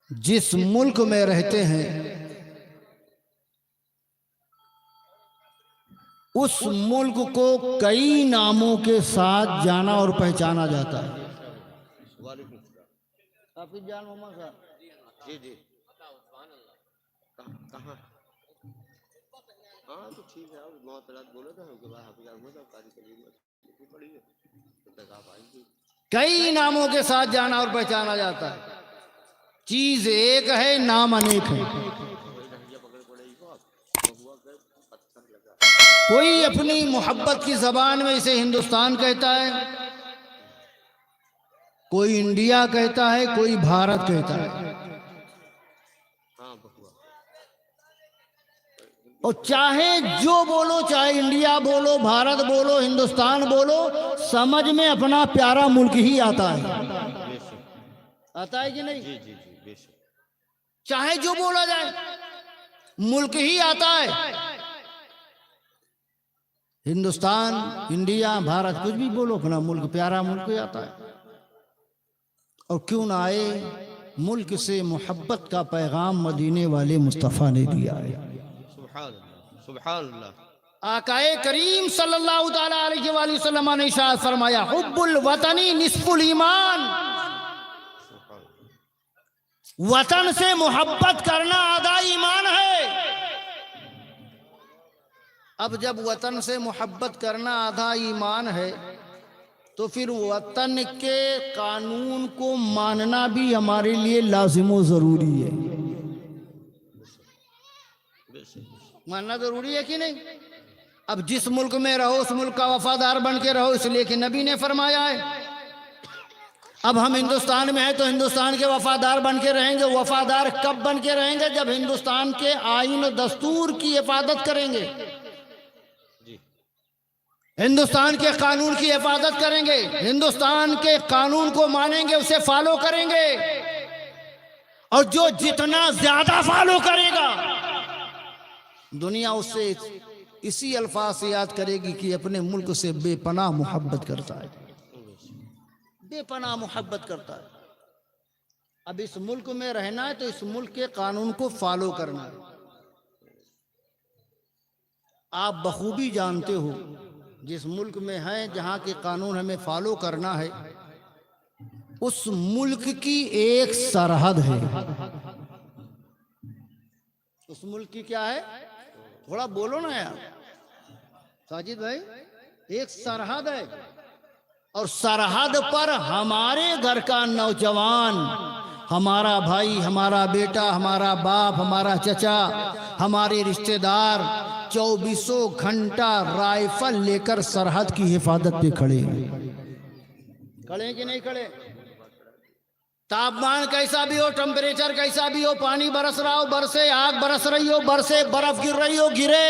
जिस मुल्क में रहते हैं उस मुल्क को कई नामों के साथ जाना और पहचाना जाता है। हाफिज जान मोहम्मद साहब जी जी कहाँ? हाँ तो ठीक है, बहुत बोले थे उसके बाद हाफिज जान साहब कारी करीब पड़ी है तो तक आप आएंगे। कई नामों के साथ जाना और पहचाना जाता है। चीज एक है, नाम अनेक है। कोई अपनी मोहब्बत की जबान में इसे हिंदुस्तान कहता है, कोई इंडिया कहता है, कोई भारत कहता है। और चाहे जो बोलो, चाहे इंडिया बोलो, भारत बोलो, हिंदुस्तान बोलो, समझ में अपना प्यारा मुल्क ही आता है। आता है कि नहीं? जी जी जी बेशक। चाहे जो बोला जाए, मुल्क ही आता है। हिंदुस्तान, इंडिया, भारत, कुछ भी बोलो, अपना मुल्क, प्यारा मुल्क ही आता है। और क्यों ना आए, मुल्क से मोहब्बत का पैगाम मदीने वाले मुस्तफ़ा ने दिया है। सुभान अल्लाह। आकाए करीम सल्लल्लाहु ताला अलैहि वसल्लम ने इरशाद फरमाया, हुब्बुल वतनी निस्फुल ईमान। वतन से मोहब्बत करना आधा ईमान है। अब जब वतन से मोहब्बत करना आधा ईमान है, तो फिर वतन के कानून को मानना भी हमारे लिए लाजिम जरूरी है। मानना जरूरी है कि नहीं? अब जिस मुल्क में रहो उस मुल्क का वफादार बन के रहो, इसलिए कि नबी ने फरमाया है। अब हम हिंदुस्तान में हैं तो हिंदुस्तान के वफादार बन के रहेंगे। वफादार कब बन के रहेंगे? जब हिंदुस्तान के आईन और दस्तूर की हिफाजत करेंगे, हिंदुस्तान के कानून की हिफाजत करेंगे, हिंदुस्तान के कानून को मानेंगे, उसे फॉलो करेंगे। और जो जितना ज्यादा फॉलो करेगा, दुनिया उससे इसी अल्फाज से याद करेगी कि अपने मुल्क से बेपनाह मोहब्बत करता है, बेपनाह मोहब्बत करता है। अब इस मुल्क में रहना है तो इस मुल्क के कानून को फॉलो करना है। आप बखूबी जानते हो, जिस मुल्क में हैं, जहां के कानून हमें फॉलो करना है, उस मुल्क की एक सरहद है। उस मुल्क की क्या है? थोड़ा बोलो ना यार साजिद भाई। एक सरहद है, और सरहद पर हमारे घर का नौजवान, हमारा भाई, हमारा बेटा, हमारा बाप, हमारा चचा, हमारे रिश्तेदार 24 घंटा राइफल लेकर सरहद की हिफाजत पे खड़े हैं। खड़े हैं कि नहीं खड़े? तापमान कैसा भी हो, टेम्परेचर कैसा भी हो, पानी बरस रहा हो बरसे, आग बरस रही हो बरसे, बर्फ गिर रही हो गिरे,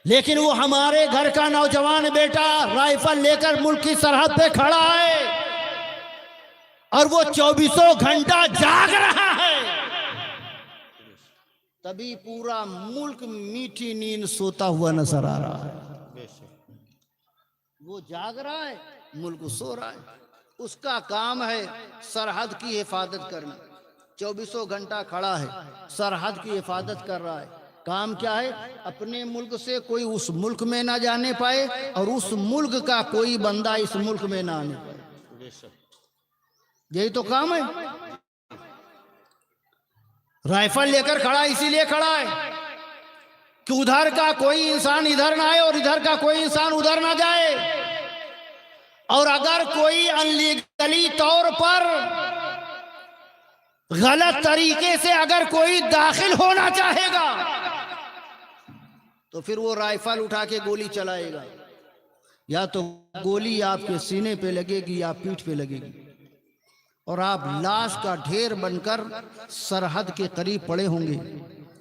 लेकिन वो हमारे घर का नौजवान बेटा राइफल लेकर मुल्क की सरहद पे खड़ा है, और वो 24 घंटा जाग रहा है। तभी पूरा मुल्क मीठी नींद सोता हुआ नजर आ रहा है। वो जाग रहा है, मुल्क सो रहा है। उसका काम है सरहद की हिफाजत करना। 24 घंटा खड़ा है, सरहद की हिफाजत कर रहा है। काम क्या है? अपने मुल्क से कोई उस मुल्क में ना जाने पाए, और उस मुल्क का कोई बंदा इस मुल्क में ना आने पाए। यही तो काम है। राइफल लेकर खड़ा इसीलिए खड़ा है कि उधर का कोई इंसान इधर ना आए और इधर का कोई इंसान उधर ना जाए। और अगर कोई अनलीगली तौर पर, गलत तरीके से अगर कोई दाखिल होना चाहेगा, तो फिर वो राइफल उठा के गोली चलाएगा। या तो गोली आपके सीने पे लगेगी या पीठ पे लगेगी, और आप लाश का ढेर बनकर सरहद के करीब पड़े होंगे।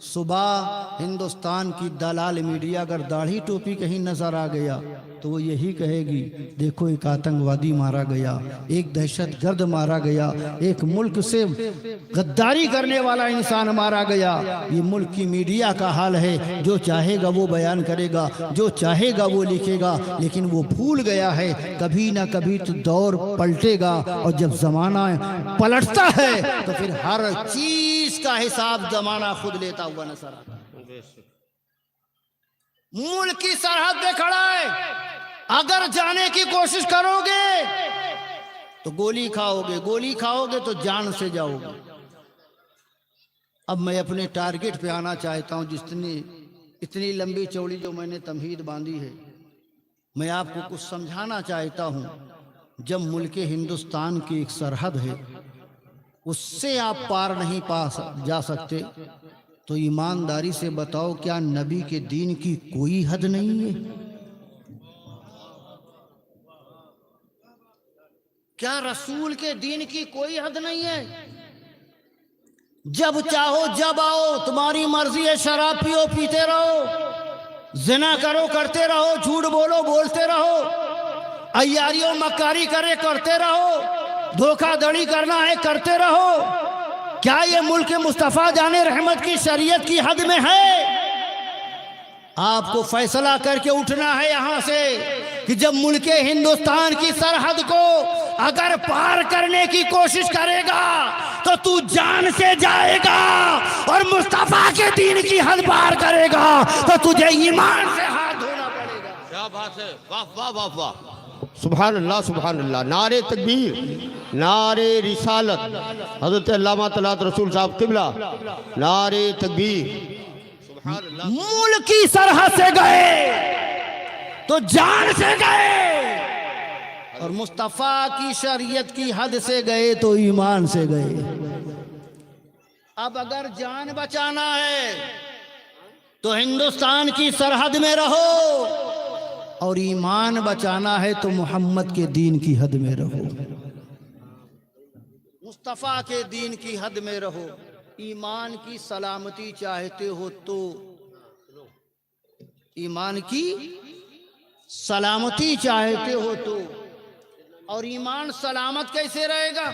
सुबह हिंदुस्तान की दलाल मीडिया अगर दाढ़ी टोपी कहीं नजर आ गया तो वो यही कहेगी, देखो एक आतंकवादी मारा गया, एक दहशतगर्द मारा गया, एक मुल्क से गद्दारी करने वाला इंसान मारा गया। ये मुल्क की मीडिया का हाल है, जो चाहेगा वो बयान करेगा, जो चाहेगा वो लिखेगा, लेकिन वो भूल गया है कभी ना कभी तो दौर पलटेगा, और जब जमाना पलटता है तो फिर हर चीज का हिसाब जमाना खुद लेता हुआ नजर आता है। बेशक। मुल्क की सरहद पे खड़ा है, अगर जाने की कोशिश करोगे तो गोली खाओगे, गोली खाओगे तो जान से जाओगे। अब मैं अपने टारगेट पे आना चाहता हूं। जितनी इतनी लंबी चौड़ी जो मैंने तमहीद बांधी है, मैं आपको कुछ समझाना चाहता हूं। जब मुल्क हिंदुस्तान की एक सरहद है, उससे आप पार नहीं जा सकते, तो ईमानदारी से बताओ, क्या नबी के दीन की कोई हद नहीं है? क्या रसूल के दीन की कोई हद नहीं है? जब चाहो जब आओ, तुम्हारी मर्जी है। शराब पियो, पीते रहो, जिना करो, करते रहो, झूठ बोलो, बोलते रहो, अय्यारियों मक्कारी करे, करते रहो, धोखाधड़ी करना है, करते रहो। क्या ये मुल्क मुस्तफ़ा जाने रहमत की शरीयत की हद में है? आपको फैसला करके उठना है यहां से कि जब मुल्क हिंदुस्तान की सरहद को अगर पार करने की कोशिश करेगा तो तू जान से जाएगा, और मुस्तफ़ा के दीन की हद पार करेगा तो तुझे ईमान से हाथ धोना पड़ेगा। क्या बात है, वाह वाह वाह वाह, सुभान अल्लाह सुभान अल्लाह। नारे तकबीर, नारे रिसालत, हजरत अल्लामा तलात रसूल साहब किबला, नारे तकबीर, सुभान अल्लाह। मुल्क की सरहद से गए तो जान से गए, और मुस्तफ़ा की शरीयत की हद से गए तो ईमान से गए। अब अगर जान बचाना है तो हिंदुस्तान की सरहद में रहो, और ईमान बचाना है तो मोहम्मद के दीन की हद में रहो, मुस्तफ़ा के दीन की हद में रहो। ईमान की सलामती चाहते हो तो, ईमान की सलामती चाहते हो तो, और ईमान सलामत कैसे रहेगा?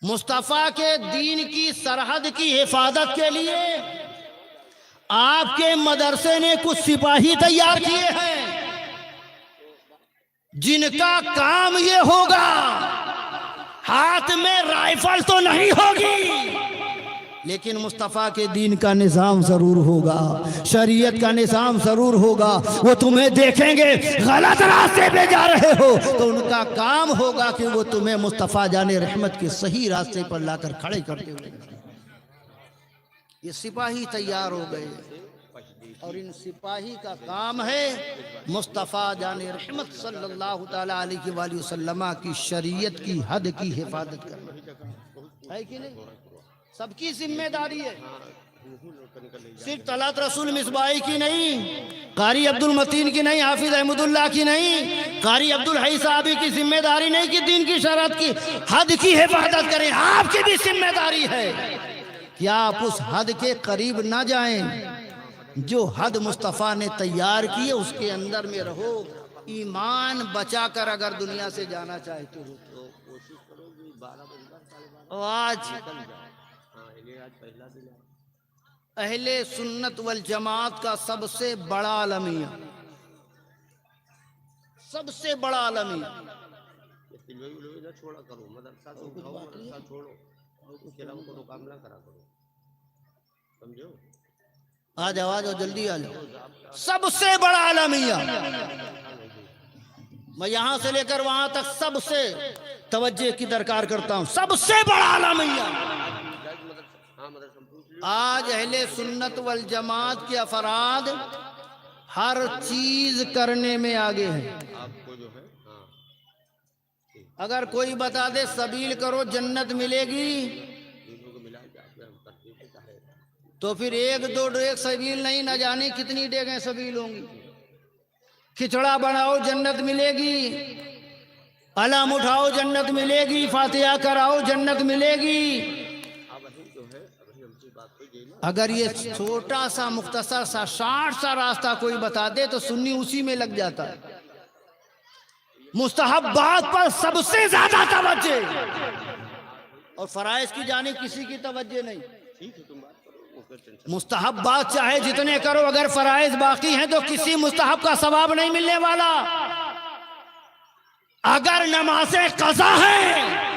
मुस्तफ़ा के दीन की सरहद की हिफाजत के लिए आपके मदरसे ने कुछ सिपाही तैयार किए हैं, जिनका काम ये होगा, हाथ में राइफल तो नहीं होगी, लेकिन मुस्तफ़ा के दीन का निज़ाम ज़रूर होगा, शरीयत का निज़ाम ज़रूर होगा। वो तुम्हें देखेंगे गलत रास्ते पे जा रहे हो तो उनका काम होगा कि वो तुम्हें मुस्तफ़ा जाने रहमत के सही रास्ते पर लाकर खड़े करते हुए। ये सिपाही तैयार हो गए, और इन सिपाही का काम है मुस्तफ़ा जाने रहमत सल्लल्लाहु ताला अलैहि वसल्लम की शरीयत की हद की हिफाजत करना है कि नहीं? सबकी जिम्मेदारी है, सिर्फ तलात रसूल मिसबाही की नहीं, कारी अब्दुल मतीन की नहीं, हाफिज अहमदुल्लाह की नहीं, कारी अब्दुल हई साहबी की जिम्मेदारी नहीं कि दीन की शरीयत की हद की हिफाजत करें। आपकी भी जिम्मेदारी है कि आप उस हद के करीब ना जाएं। जो हद मुस्तफ़ा ने तैयार की है उसके अंदर में रहो, ईमान बचाकर अगर दुनिया से जाना चाहते हो तो कोशिश करो कि 12 बजे आज पहला दिन है। अहले सुन्नत वल जमात का सबसे बड़ा अलमिया, सबसे बड़ा अलमिया, ना छोड़ा करो, मदरसा से उठाओ, मदरसा छोड़ो, उसके अलावा कोनो काम ना करा करो, समझो? आ जाओ जल्दी आ जाओ। सबसे बड़ा अलमिया, मैं यहां से लेकर वहां तक सबसे तवज्जो की दरकार करता हूं। सबसे बड़ा अलमिया आज अहले सुन्नत वल जमात के अफराद हर चीज करने में आगे हैं। आपको जो है अगर कोई बता दे सबील करो जन्नत मिलेगी, तो फिर एक दो डेग सबील नहीं, न जाने कितनी डेगें सबील होंगी। खिचड़ा बनाओ जन्नत मिलेगी, अलाम उठाओ जन्नत मिलेगी, फातिहा कराओ जन्नत मिलेगी। अगर ये छोटा सा मुख्तसर सा शार्ट सा रास्ता कोई बता दे तो सुन्नी उसी में लग जाता है। मुस्तहब्बात पर सबसे ज्यादा तवज्जो और फराइज की जानिब किसी की तवज्जो नहीं। मुस्तहब्बात चाहे जितने करो, अगर फराइज बाकी हैं तो किसी मुस्तहब का सवाब नहीं मिलने वाला। अगर नमाज़ें कज़ा है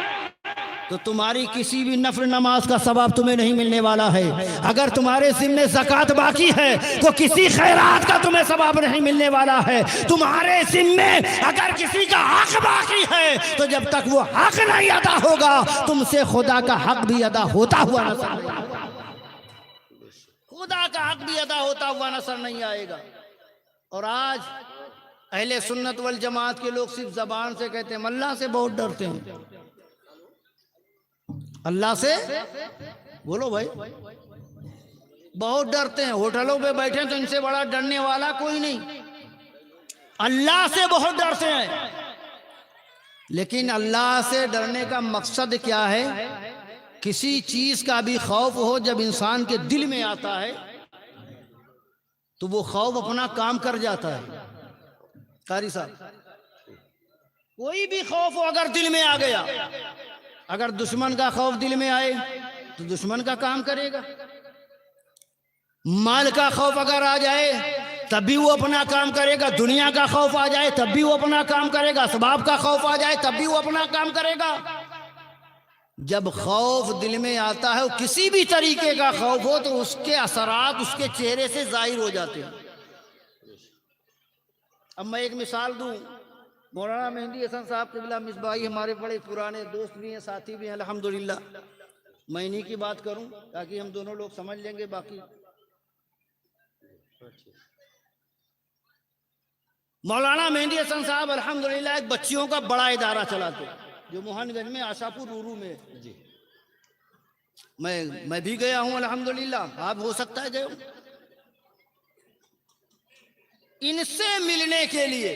तो तुम्हारी किसी भी नफल नमाज का सवाब तुम्हें नहीं मिलने वाला है। अगर तुम्हारे ज़िम्मे ज़कात बाकी है तो किसी खैरात का तुम्हें सवाब नहीं मिलने वाला है। तुम्हारे ज़िम्मे अगर किसी का हक बाकी है तो जब तक वो हक नहीं अदा होगा तुमसे खुदा का हक भी अदा होता हुआ नजर नहीं आएगा। खुदा का हक भी अदा होता हुआ नजर नहीं आएगा। और आज अहले सुन्नत वल जमात के लोग सिर्फ जबान से कहते हैं, अल्लाह से बहुत डरते हैं। अल्लाह से बोलो भाई, बहुत डरते हैं। होटलों पे बैठे तो इनसे बड़ा डरने वाला कोई नहीं। अल्लाह से बहुत डरते हैं, लेकिन अल्लाह से डरने का मकसद क्या है? किसी चीज का भी खौफ हो जब इंसान के दिल में आता है तो वो खौफ अपना काम कर जाता है। कारी साहब, कोई भी खौफ हो अगर दिल में आ गया, अगर दुश्मन का खौफ दिल में आए तो दुश्मन का काम करेगा। माल का खौफ अगर आ जाए तब भी वो अपना काम करेगा। दुनिया का खौफ आ जाए तब भी वो अपना काम करेगा। असबाब का खौफ आ जाए तब भी वो अपना काम करेगा। जब खौफ दिल में आता है, किसी भी तरीके का खौफ हो, तो उसके असरात उसके चेहरे से जाहिर हो जाते हैं। अब मैं एक मिसाल दूं, मौलाना मेहंदी हसन साहब क़िबला मिसबाही हमारे बड़े पुराने दोस्त भी हैं, साथी भी हैं अल्हम्दुलिल्लाह। मैं इन्हीं की बात करूं ताकि हम दोनों लोग समझ लेंगे। बाकी मौलाना मेहंदी हसन साहब अल्हम्दुलिल्लाह एक बच्चियों का बड़ा इदारा चलाते हैं जो मोहनगंज में आशापुर रूरू में जी। मैं भी गया हूं अल्हम्दुलिल्लाह, आप हो सकता है गए हो। इनसे मिलने के लिए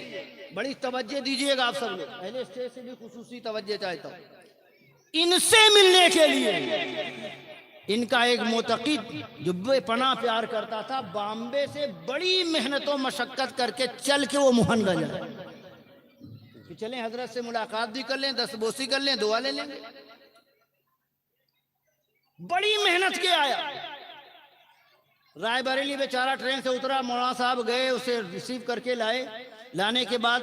बड़ी तवज्जो दीजिएगा आप सब लोग, पहले स्टेज से भी खुसूसी तवज्जो चाहता हूं। इनसे मिलने के लिए इनका एक मोतक़िद जो बेपनाह प्यार करता था, बॉम्बे से बड़ी मेहनत और मशक्कत करके चल के वो मोहनगंज आया कि चलें हजरत से मुलाकात भी कर लें, दस्तबोसी कर लें, दुआ ले लेंगे। बड़ी मेहनत के आया। रायबरेली बेचारा ट्रेन से उतरा, मौलाना साहब गए, उसे रिसीव करके लाए। लाने के बाद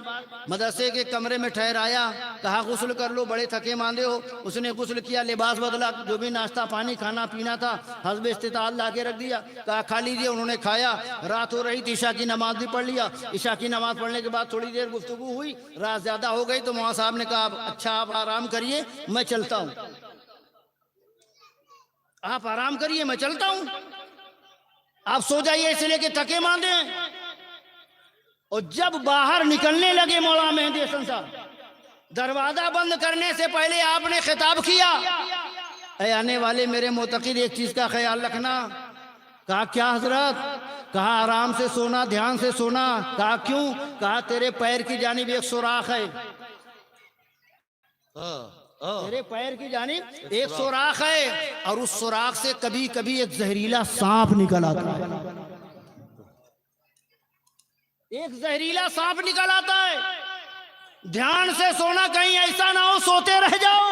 मदरसे के कमरे में ठहराया, कहा गुस्ल कर लो, बड़े थके मांदे हो। उसने गुस्ल किया, लिबास बदला, जो भी नाश्ता पानी खाना पीना था हस्ब इस्तिताअत ला के रख दिया। कहा खा लीजिए, उन्होंने खाया। रात हो रही थी, ईशा की नमाज भी पढ़ लिया। ईशा की नमाज पढ़ने के बाद थोड़ी देर गुफ्तगू हुई, रात ज्यादा हो गई तो मौलाना साहब ने कहा अच्छा आप आराम करिए, मैं चलता हूँ। आप आराम करिए, मैं चलता हूँ, आप सो जाइए इसलिए कि थके मांदे हैं। और जब बाहर निकलने लगे मौलाना मेहंदी हसन साहब, दरवाजा बंद करने से पहले आपने खिताब किया, ऐ आने वाले मेरे मोतक़िद एक चीज का ख्याल रखना। कहा क्या हजरत? कहा आराम से सोना, ध्यान से सोना। कहा क्यों? कहा तेरे पैर की जानिब एक सुराख है, तेरे पैर की जानिब एक सुराख है, और उस सुराख से कभी कभी एक जहरीला सांप निकल आता है। एक जहरीला सांप निकल आता है। ध्यान से सोना, कहीं ऐसा ना हो सोते रह जाओ।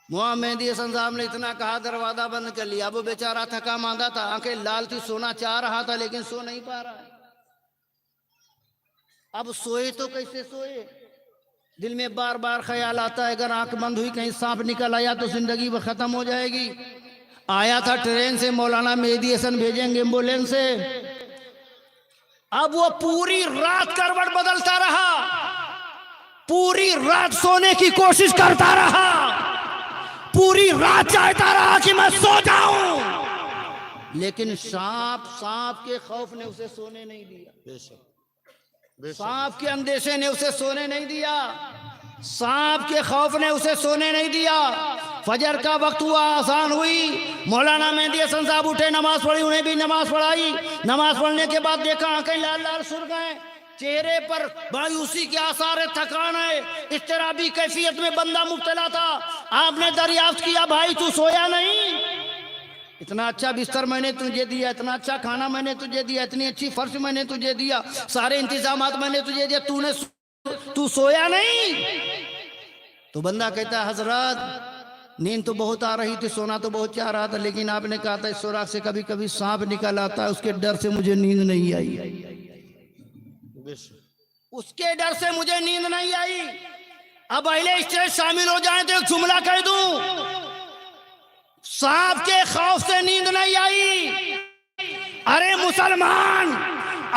मौलाना मेहंदी हसन साहब ने इतना कहा, दरवाजा बंद कर लिया। वो बेचारा थका मांदा था, आंखें लाल थी, सोना चाह रहा था लेकिन सो नहीं पा रहा है। अब सोए तो कैसे सोए? दिल में बार बार ख्याल आता है अगर आंख बंद हुई कहीं सांप निकल आया तो जिंदगी वो खत्म हो जाएगी। आया था ट्रेन से, मौलाना मेहंदी हसन भेजेंगे एम्बुलेंस से। अब वो पूरी रात करवट बदलता रहा, पूरी रात सोने की कोशिश करता रहा, पूरी रात चाहता रहा कि मैं सो जाऊं, लेकिन सांप के खौफ ने उसे सोने नहीं दिया। सांप के अंदेशे ने उसे सोने नहीं दिया, सांप के खौफ ने उसे सोने नहीं दिया। फजर का वक्त हुआ, आसान हुई, मौलाना मेहंदी हसन साहब उठे, नमाज पढ़ी, उन्हें भी नमाज पढ़ाई। नमाज पढ़ने के बाद देखा आंखें लाल लाल सुर्ख हैं, चेहरे पर मायूसी के आसार है, थकान है, इज़्तिराबी कैफियत में बंदा मुब्तला था। आपने दरियाफ्त किया भाई तू सोया नहीं? इतना अच्छा बिस्तर मैंने तुझे दिया, इतना अच्छा खाना मैंने तुझे दिया, इतनी अच्छी फर्श मैंने तुझे दिया, सारे इंतजामात मैंने तुझे दिया, तू सोया नहीं। तो बंदा कहता है हजरत नींद तो बहुत आ रही थी, सोना तो बहुत चाह रहा था, लेकिन आपने कहा था इस सुराख से कभी कभी सांप निकल आता है, उसके डर से मुझे नींद नहीं आई, उसके डर से मुझे नींद नहीं आई। अब पहले स्टेज शामिल हो जाए तो एक जुमला कह दूं, सांप के खौफ से नींद नहीं आई। अरे मुसलमान,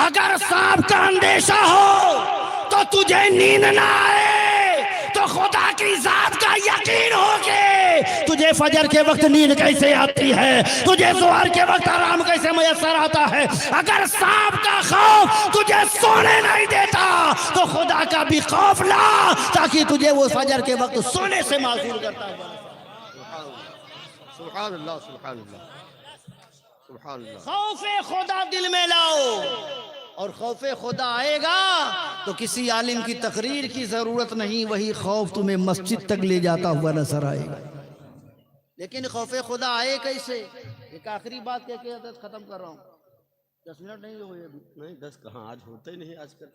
अगर सांप का अंदेशा हो तो तुझे नींद ना आए, तो खुदा की जात का यकीन हो के तुझे फजर के वक्त नींद कैसे आती है, तुझे जोहर के वक्त आराम कैसे मैसर आता है। अगर सांप का खौफ तुझे सोने नहीं देता तो खुदा का भी खौफ ला, ताकि तुझे वो फजर के वक्त सोने से मासूर करता है। सुभान अल्लाह, सुभान अल्लाह, सुभान अल्लाह। खौफे खुदा दिल में लाओ, और खौफे खुदा आएगा तो किसी आलिम की तकरीर की जरूरत नहीं, वही खौफ तुम्हें मस्जिद तक ले जाता हुआ नजर आएगा। लेकिन खौफे खुदा आए कैसे? एक आखिरी बात कह के आदत खत्म कर रहा हूँ, 10 मिनट नहीं हुए अभी। नहीं 10 कहाँ, आज होते ही नहीं, आजकल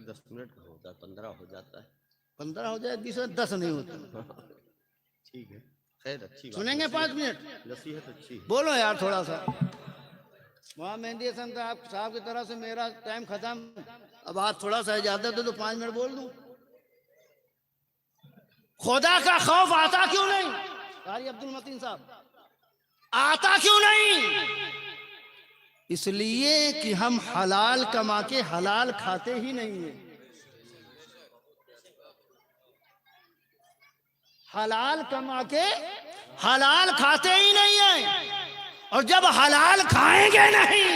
10 मिनट का होता है, 15 हो जाता है। 15 हो जाए, 20 में 10 नहीं होता। ठीक है, खैर अच्छी बात। सुनेंगे 5 मिनट? नसीहत अच्छी है। बोलो यार थोड़ा सा। वहाँ मेहंदी हसन साहब की तरफ से मेरा टाइम खत्म, अब आप थोड़ा सा इजाजत दो तो 5 मिनट बोल दूं। खुदा का खौफ आता क्यों नहीं? कारी अब्दुल मतीन साहब, आता क्यों नहीं? इसलिए कि हम हलाल कमा के हलाल खाते ही नहीं है। हलाल कमा के हलाल खाते ही नहीं है, और जब हलाल खाएंगे नहीं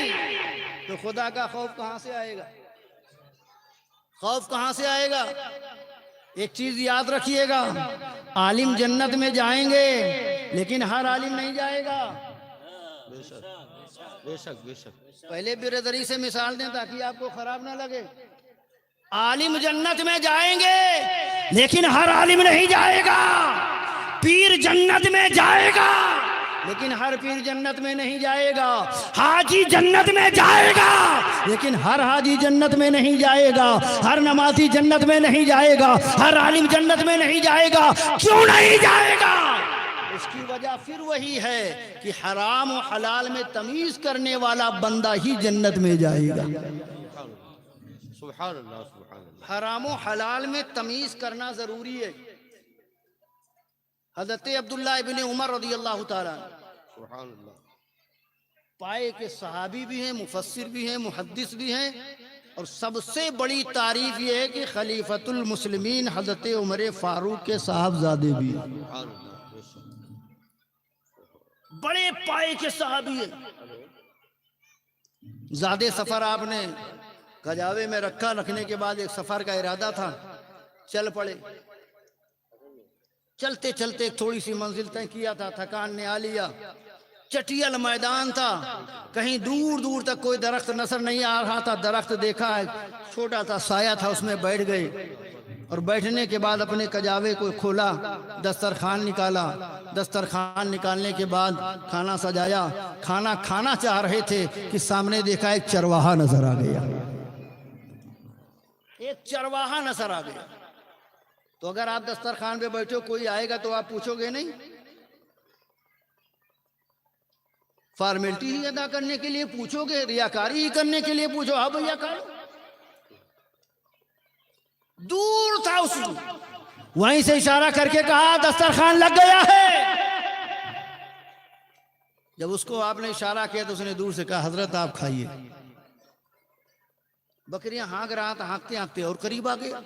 तो खुदा का खौफ कहां से आएगा? खौफ कहां से आएगा? एक चीज याद रखिएगा, आलिम जन्नत में जाएंगे लेकिन हर आलिम नहीं जाएगा। बेशक बेशक बेशक। पहले बिरदरी से मिसाल दें ताकि आपको खराब ना लगे। आलिम जन्नत में जाएंगे लेकिन हर आलिम नहीं जाएगा। पीर जन्नत में जाएगा लेकिन हर पीर जन्नत में नहीं जाएगा। हाजी जन्नत में जाएगा लेकिन हर हाजी जन्नत में नहीं जाएगा। हर नमाजी जन्नत में नहीं जाएगा। हर आलिम जन्नत में नहीं जाएगा। क्यों नहीं जाएगा? उसकी वजह फिर वही है कि हराम और हलाल में तमीज करने वाला बंदा ही जन्नत में जाएगा। सुभान अल्लाह, सुभान अल्लाह। हराम और हलाल में तमीज करना जरूरी है। हज़रत अब्दुल्लाह इब्ने उमर रज़ी अल्लाह ताला सुभान अल्लाह पाए के सहाबी भी हैं, मुफस्सिर भी हैं, मुहद्दिस भी हैं, और सबसे बड़ी तारीफ ये है कि खलीफतुल मुस्लिमीन हज़रत उमर फारूक के साहबजादे भी हैं। सुभान अल्लाह, बेशक। बड़े पाए के सहाबी हैं। ज़ादे सफर आपने कजावे में रखा, रखने के बाद एक सफर का इरादा था, चल पड़े। चलते चलते थोड़ी सी मंजिल तय किया था, थकान ने आ लिया। चटियल मैदान था, कहीं दूर दूर तक कोई दरख्त नजर नहीं आ रहा था। दरख्त देखा है, छोटा सा साया था, उसमें बैठ गए, और बैठने के बाद अपने कजावे को खोला, दस्तरखान निकाला। दस्तरखान निकालने के बाद खाना सजाया। खाना खाना चाह रहे थे कि सामने देखा एक चरवाहा नजर आ गया। एक चरवाहा नजर आ गया। तो अगर आप दस्तरखान पे बैठे हो, कोई आएगा तो आप पूछोगे नहीं? फॉर्मेलिटी ही अदा करने के लिए पूछोगे, रियाकारी ही करने के लिए पूछो। हाँ भैया करो। दूर था उस, वहीं से इशारा करके कहा दस्तरखान लग गया है। जब उसको आपने इशारा किया तो उसने दूर से कहा हजरत आप खाइए। बकरियां हाँक रहा था, हाँकते हाँकते और करीब आ गया।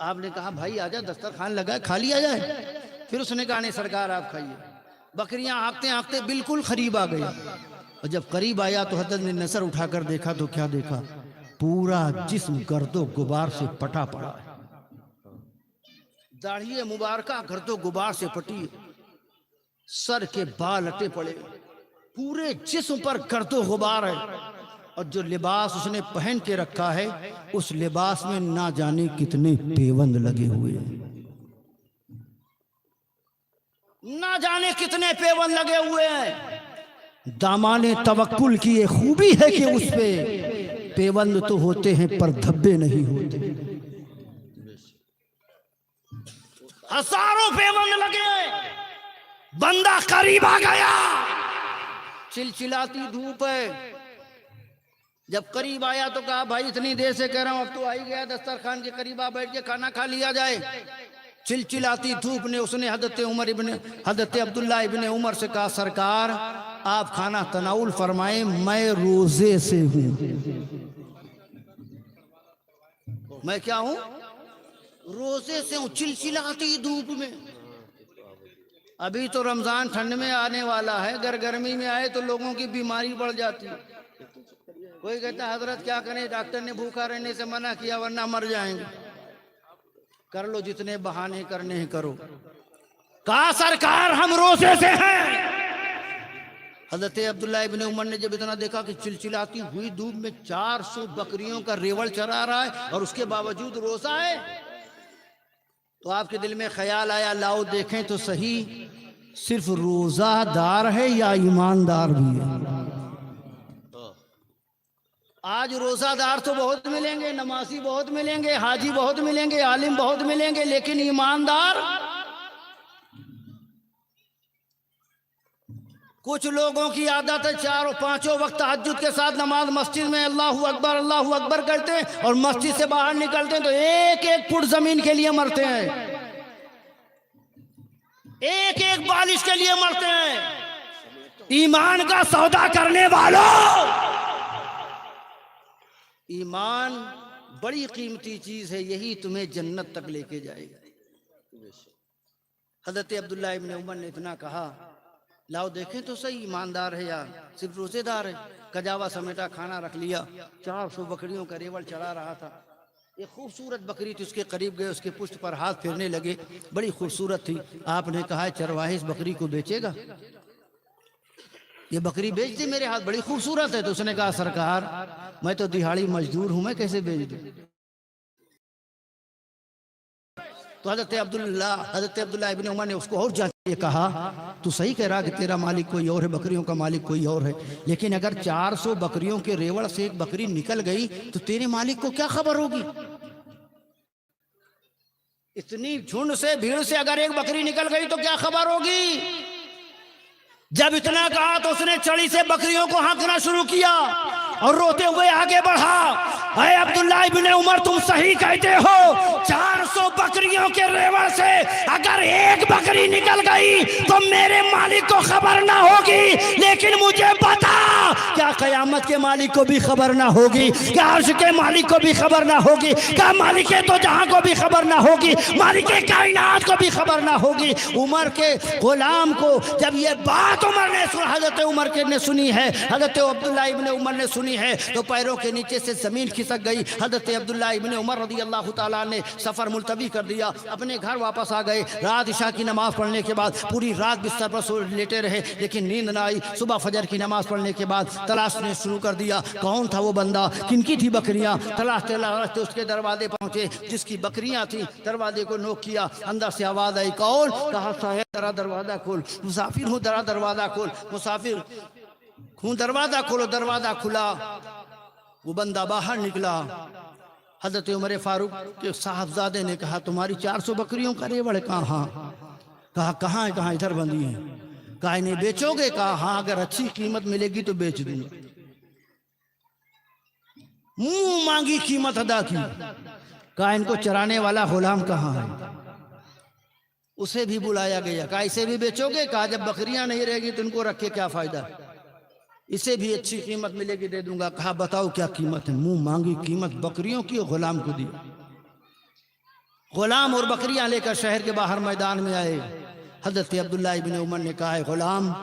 आपने कहा भाई आजा, दस्तरखान लगा है, खा लिया जाए। फिर उसने कहा नहीं सरकार आप खाइए। बकरियां हाँकते हाँकते बिल्कुल करीब आ गया, और जब करीब आया तो हजरत ने नजर उठाकर देखा तो क्या देखा? पूरा जिस्म गर्दो गुबार से पटा पड़ा है। दाढ़ी मुबारका गर्दो गुबार से पटी, सर के बाल अटे पड़े, पूरे जिस्म पर गर्दो गुबार है, और जो लिबास उसने पहन के रखा है उस लिबास में ना जाने कितने पेवंद लगे हुए हैं। ना जाने कितने पेवन लगे हुए हैं। दामाने तवक्कुल की ये खूबी है कि उस पे पेवंद तो होते हैं पर धब्बे नहीं होते। हजारों पेवंद लगे, बंदा करीब आ गया, चिलचिलाती धूप है। जब करीब आया तो कहा भाई इतनी देर से कह रहा हूं, अब तो आ ही गया, दस्तरखान के करीब आ बैठ के खाना खा लिया जाए। चिलचिलाती धूप ने उसने हजरत अब्दुल्ला इब्ने उमर से कहा सरकार आप खाना तनाउल फरमाएं, मैं रोजे से हूं। मैं क्या हूं? रोजे से हूं। चिलचिलाती धूप में। अभी तो रमजान ठंड में आने वाला है, अगर गर्मी में आए तो लोगों की बीमारी बढ़ जाती है। कोई कहता है हजरत क्या करें, डॉक्टर ने भूखा रहने से मना किया वरना मर जाएंगे। कर लो जितने बहाने करने हैं करो। कहा सरकार हम रोजे से हैं। हजरत अब्दुल्ला इब्ने उमर ने जब इतना देखा कि चिलचिलाती हुई धूप में 400 बकरियों का रेवड़ चरा रहा है और उसके बावजूद रोजा है, तो आपके दिल में ख्याल आया लाओ देखें तो सही, सिर्फ रोजादार है या ईमानदार भी है। आज रोजादार तो बहुत मिलेंगे, नमाजी बहुत मिलेंगे, हाजी बहुत मिलेंगे, आलिम बहुत मिलेंगे, लेकिन ईमानदार कुछ लोगों की आदत है चारों पांचों वक्त तहज्जुद के साथ नमाज मस्जिद में अल्लाहू अकबर करते हैं और मस्जिद से बाहर निकलते हैं तो एक एक फुट जमीन के लिए मरते हैं, एक एक बालिश के लिए मरते हैं। ईमान का सौदा करने वालों, ईमान बड़ी कीमती चीज है, यही तुम्हें जन्नत तक लेके जाएगा। हजरत अब्दुल्ला इब्ने उमर ने इतना कहा लाओ देखें तो सही ईमानदार है या सिर्फ रोजेदार है। कजावा समेटा खाना रख लिया, 400 बकरियों का रेवड़ चढ़ा रहा था। एक खूबसूरत बकरी थी, उसके करीब गए, उसके पुष्ट पर हाथ फेरने लगे, बड़ी खूबसूरत थी। आपने कहा चरवाहे इस बकरी को बेचेगा? ये बकरी बेच दी मेरे हाथ, बड़ी खूबसूरत है। तो उसने कहा सरकार मैं तो दिहाड़ी मजदूर हूं, मैं कैसे बेच दूं? तो हजरत अब्दुल्ला इब्ने उमर ने उसको और जाके कहा तू सही कह रहा कि तेरा मालिक कोई और है, बकरियों का मालिक कोई और है, लेकिन अगर 400 बकरियों के रेवड़ से एक बकरी निकल गई तो तेरे मालिक को क्या खबर होगी? इतनी झुंड से भीड़ से अगर एक बकरी निकल गई तो क्या खबर होगी? जब इतना कहा तो उसने चड़ी से बकरियों को हाँकना शुरू किया और रोते हुए आगे बढ़ा, अरे अब्दुल्ला इब्ने उमर तुम सही कहते हो, 400 बकरियों के रेवड़ से अगर एक बकरी निकल गई तो मेरे मालिक को खबर ना होगी, लेकिन मुझे बता क्या कयामत के मालिक को भी खबर ना होगी? क्या अर्श के मालिक को भी खबर ना होगी? क्या मालिक तो जहां को भी खबर ना होगी? मालिक कायनात को भी खबर ना होगी? उमर के गुलाम को जब ये बात हजरत उमर के ने सुनी है, हजरत अब्दुल्ला इब्ने उमर ने सुनी है, तो पैरों के नीचे से जमीन खिसक गई। हजरत अब्दुल्ला इब्ने उमर रज़ी अल्लाह ताला ने सफर मुलतवी कर दिया, अपने घर वापस आ गए। रात इशा की नमाज पढ़ने के बाद पूरी रात बिस्तर पर लेटे रहे, लेकिन नींद ना आई। सुबह फजर की नमाज पढ़ने के बाद तलाशने शुरू कर दिया, कौन था वो बंदा, किनकी थी बकरियां। तलाशते तलाशते उसके दरवाजे पहुंचे, जिसकी बकरियां थी। दरवाजे को नोक किया, अंदर से आवाज आई, कौन? कहा साहब जरा दरवाजा खोल, मुसाफिर हूँ, जरा दरवाजा खोल। मुसाफिर हूँ, दरवाजा खोलो। दरवाजा खुला, वो बंदा बाहर निकला। हजरत उमर फारूक के साहबजादे ने कहा तुम्हारी 400 बकरियों का रेवड़ कहाँ? कहा कहाँ है? कहाँ? इधर बंधी है। कहा इन्हें बेचोगे? कहा हाँ, अगर अच्छी कीमत मिलेगी तो बेच दूंगा। मुंह मांगी कीमत अदा की। कहा इनको चराने वाला गुलाम कहाँ है? उसे भी बुलाया गया। कहा इसे भी बेचोगे? कहा जब बकरियां नहीं रहेगी तो इनको रख के क्या फायदा, इसे भी अच्छी कीमत मिलेगी दे दूंगा। कहा बताओ क्या कीमत है? मुंह मांगी कीमत बकरियों की गुलाम को दी। गुलाम और बकरियां लेकर शहर के बाहर मैदान में आए। हजरत अब्दुल्ला इब्ने उमर ने कहा है गुलाम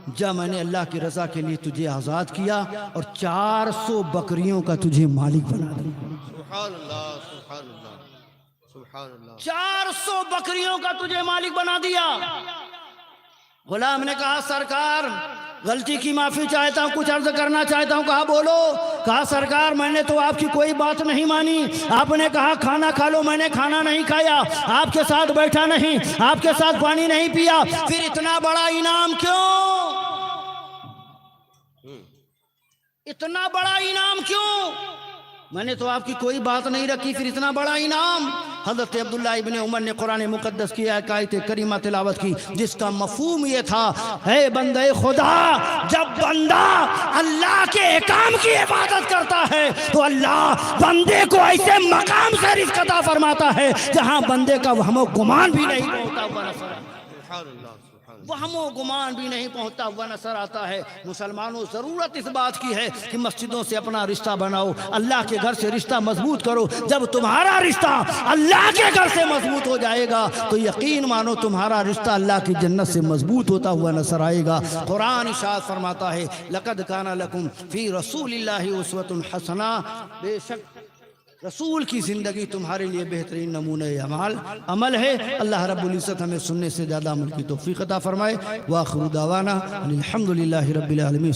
जा, मैंने अल्लाह की रजा के लिए तुझे आजाद किया और 400 बकरियों का तुझे मालिक बना दिया। सुभान अल्लाह, सुभान अल्लाह, सुभान अल्लाह। 400 बकरियों का तुझे मालिक बना दिया। गुलाम ने कहा सरकार गलती की माफ़ी चाहता हूँ, कुछ अर्ज करना चाहता हूँ। कहा बोलो। कहा सरकार मैंने तो आपकी कोई बात नहीं मानी, आपने कहा खाना खा लो, मैंने खाना नहीं खाया, आपके साथ बैठा नहीं, आपके साथ पानी नहीं पिया, फिर इतना बड़ा इनाम क्यों? इतना बड़ा इनाम क्यों? मैंने तो आपकी कोई बात नहीं रखी, फिर इतना बड़ा इनाम। हज़रत अब्दुल्ला इब्ने उमर ने कुरान मुक़द्दस की आयत करीमा तिलावत की, जिसका मफ़हूम ये था, है बंदे खुदा, जब बंदा अल्लाह के काम की इबादत करता है तो अल्लाह बंदे को ऐसे मकाम से रिज़्क़ अता फरमाता है जहां बंदे का वहमो गुमान भी नहीं पहुंचता हुआ नजर वहमो गुमान भी नहीं पहुंचता हुआ नजर आता है। मुसलमानों, ज़रूरत इस बात की है कि मस्जिदों से अपना रिश्ता बनाओ, अल्लाह के घर से रिश्ता मजबूत करो। जब तुम्हारा रिश्ता अल्लाह के घर से मजबूत हो जाएगा तो यकीन मानो तुम्हारा रिश्ता अल्लाह की जन्नत से मजबूत होता हुआ नजर आएगा। कुरान इरशाद फरमाता है, लक़द काना लकुम फ़ी रसूलिल्लाहि उस्वतुन हसना, बेशक रसूल की ज़िंदगी तुम्हारे लिए बेहतरीन नमूने अमल है। अल्लाह रब्बुल इज़्ज़त हमें सुनने से ज़्यादा अमल की तौफ़ीक़ अता फ़रमाए। व आख़िरु दावाना अनिल हम्दुलिल्लाहि रब्बिल आलमीन।